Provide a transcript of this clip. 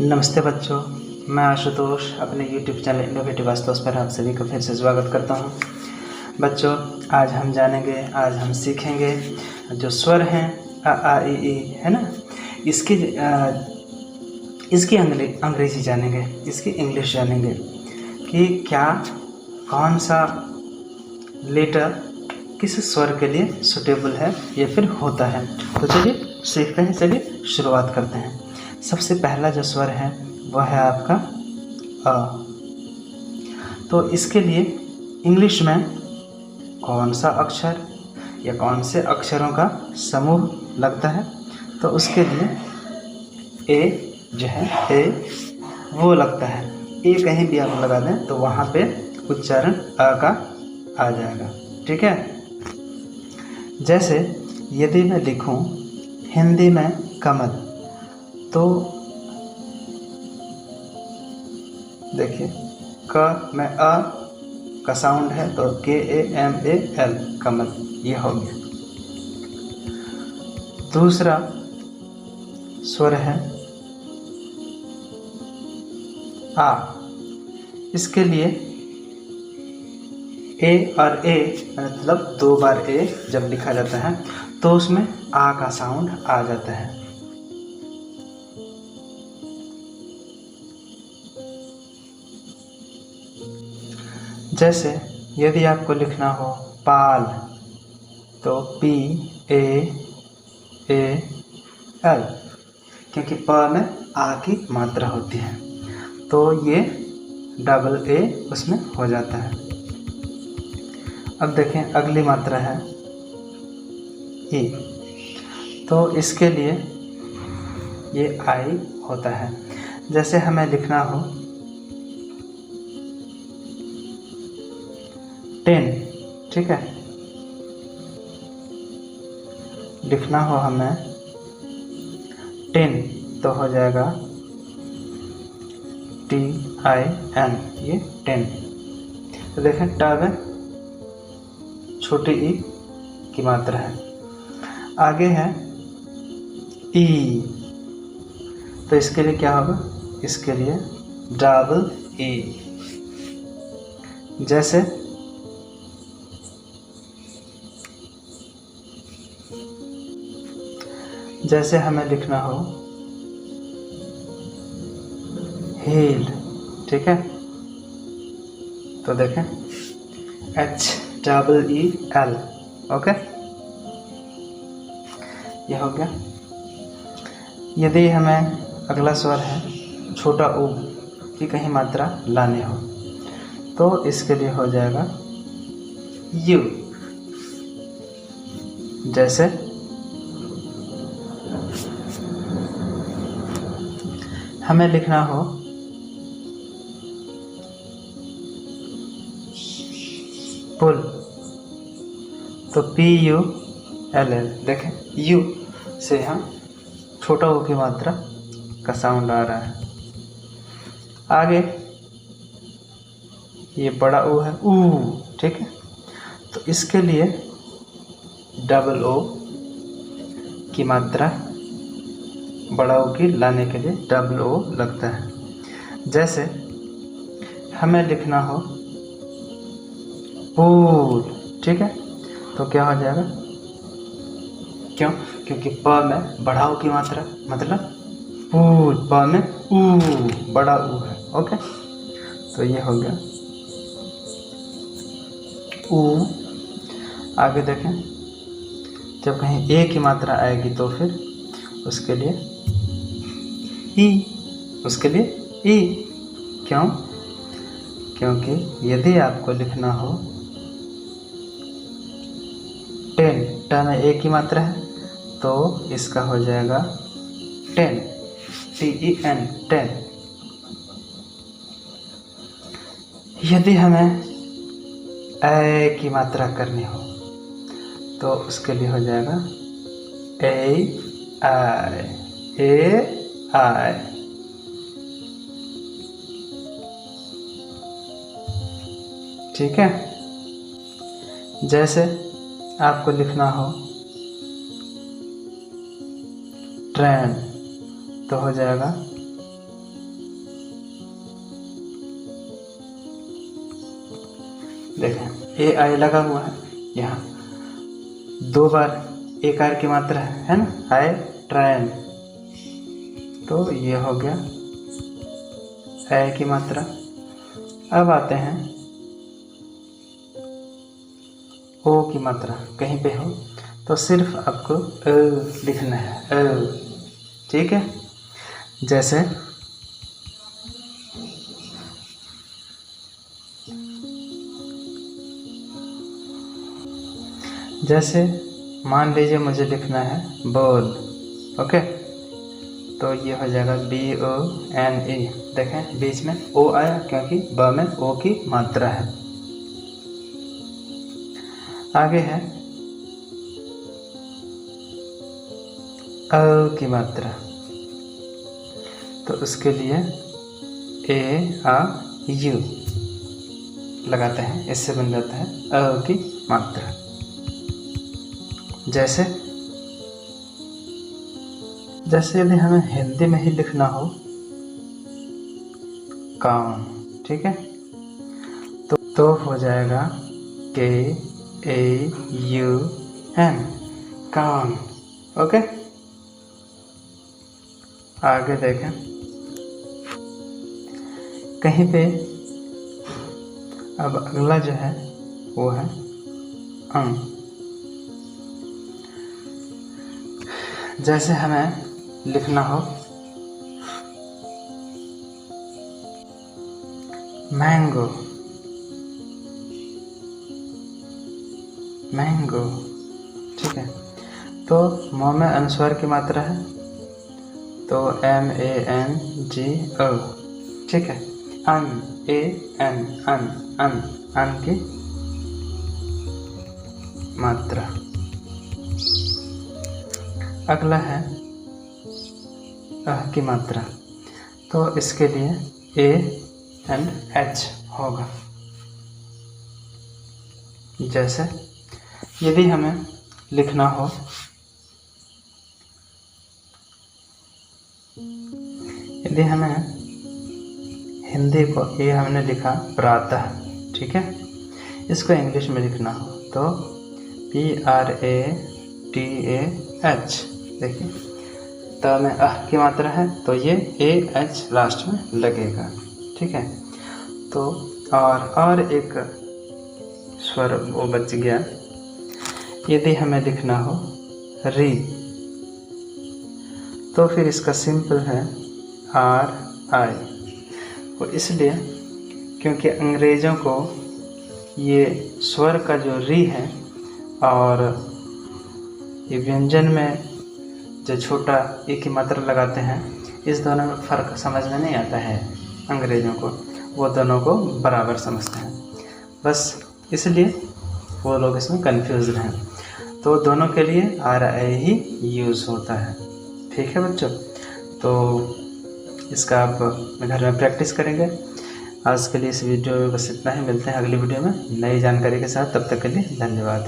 नमस्ते बच्चों, मैं आशुतोष अपने YouTube चैनल इनोवेटिव आशुतोष पर आप सभी का फिर से स्वागत करता हूं। बच्चों, आज हम सीखेंगे जो स्वर हैं अ आ इ ई, है ना। इसकी अंग्रेजी जानेंगे, इसकी इंग्लिश जानेंगे कि कौन सा लेटर किस स्वर के लिए सूटेबल है या फिर होता है। तो चलिए सीखते हैं, चलिए शुरुआत करते हैं। सबसे पहला जो स्वर है वह है आपका अ। तो इसके लिए इंग्लिश में कौन सा अक्षर या कौन से अक्षरों का समूह लगता है, तो उसके लिए ए जो है ए वो लगता है। ए कहीं भी आप लगा दें तो वहाँ पे उच्चारण अ का आ जाएगा, ठीक है। जैसे यदि मैं लिखूं हिंदी में कमल, तो देखिए क में अ का साउंड है तो KAMAL कमल, ये हो गया। दूसरा स्वर है आ। इसके लिए ए और ए मतलब दो बार ए जब लिखा जाता है तो उसमें आ का साउंड आ जाता है। जैसे यदि आपको लिखना हो पाल, तो PAAL, क्योंकि प में आ की मात्रा होती है तो ये डबल ए उसमें हो जाता है। अब देखें अगली मात्रा है ई, तो इसके लिए ये आई होता है। जैसे हमें लिखना हो 10, ठीक है, लिखना हो हमें 10 तो हो जाएगा TIN, ये 10। तो देखें ट में छोटी ई की मात्रा है। आगे है ई, तो इसके लिए क्या होगा, इसके लिए डबल ई। जैसे हमें लिखना हो हील, ठीक है, तो देखें HEEL, ओके, ये हो गया। यदि हमें अगला स्वर है छोटा ऊ की कहीं मात्रा लानी हो तो इसके लिए हो जाएगा यू। जैसे हमें लिखना हो पुल, तो PULL, देखें यू से हम छोटा ऊ की मात्रा का साउंड आ रहा है। आगे ये बड़ा ऊ है ऊ, ठीक है, तो इसके लिए डबल ओ की मात्रा बड़ा ओ की लाने के लिए डबल ओ लगता है। जैसे हमें लिखना हो पूल, ठीक है, तो क्या हो जाएगा, क्योंकि प में बड़ा ऊ की मात्रा मतलब पूल, प में ऊ बड़ा ऊ है, ओके, तो ये हो गया ऊ। आगे देखें जब कहीं ए की मात्रा आएगी तो फिर उसके लिए ई, क्योंकि यदि आपको लिखना हो 10, ट में ए की मात्रा है तो इसका हो जाएगा 10, TEN, 10। यदि हमें ए की मात्रा करनी हो तो उसके लिए हो जाएगा AI, ठीक है। जैसे आपको लिखना हो ट्रेन, तो हो जाएगा देखें ए आई लगा हुआ है, यहाँ 2 बार एक आर की मात्रा है ना, आई ट्रेन, तो ये हो गया ए की मात्रा। अब आते हैं ओ की मात्रा, कहीं पे हो तो सिर्फ आपको लिखना है, ठीक है। जैसे जैसे मान लीजिए मुझे लिखना है बॉल, ओके, तो ये हो जाएगा BONE। देखें बीच में ओ आया क्योंकि ब में ओ की मात्रा है। आगे है अ की मात्रा, तो उसके लिए AU लगाते हैं, इससे बन जाता है अ की मात्रा। जैसे यदि हमें हिंदी में ही लिखना हो कान, ठीक है, तो हो जाएगा KAUN, कान, ओके। आगे देखें, कहीं पे अब अगला जो है वो है अंग। जैसे हमें लिखना हो मैंगो, मैंगो, ठीक है, तो म में अनुस्वार की मात्रा है, तो MANGO, ठीक है। अन, AN, अन की मात्रा। अगला है अह की मात्रा, तो इसके लिए A and H होगा। जैसे यदि हमें लिखना हो यदि हमें हिंदी को, ये हमने लिखा प्रातः, ठीक है, इसको इंग्लिश में लिखना हो तो PRATAH, देखिए त में अह की मात्रा है तो ये AH लास्ट में लगेगा, ठीक है। तो और एक स्वर वो बच गया, यदि हमें लिखना हो री, तो फिर इसका सिंपल है RI, वो इसलिए क्योंकि अंग्रेज़ों को ये स्वर का जो री है और ये व्यंजन में जो छोटा ए की मात्रा लगाते हैं, इस दोनों में फ़र्क समझ में नहीं आता है अंग्रेज़ों को, वो दोनों को बराबर समझते हैं, बस इसलिए वो लोग इसमें कन्फ्यूज़्ड हैं। तो दोनों के लिए RI ही यूज़ होता है, ठीक है बच्चों। तो इसका आप घर में प्रैक्टिस करेंगे। आज के लिए इस वीडियो में बस इतना ही, मिलते हैं अगली वीडियो में नई जानकारी के साथ, तब तक के लिए धन्यवाद।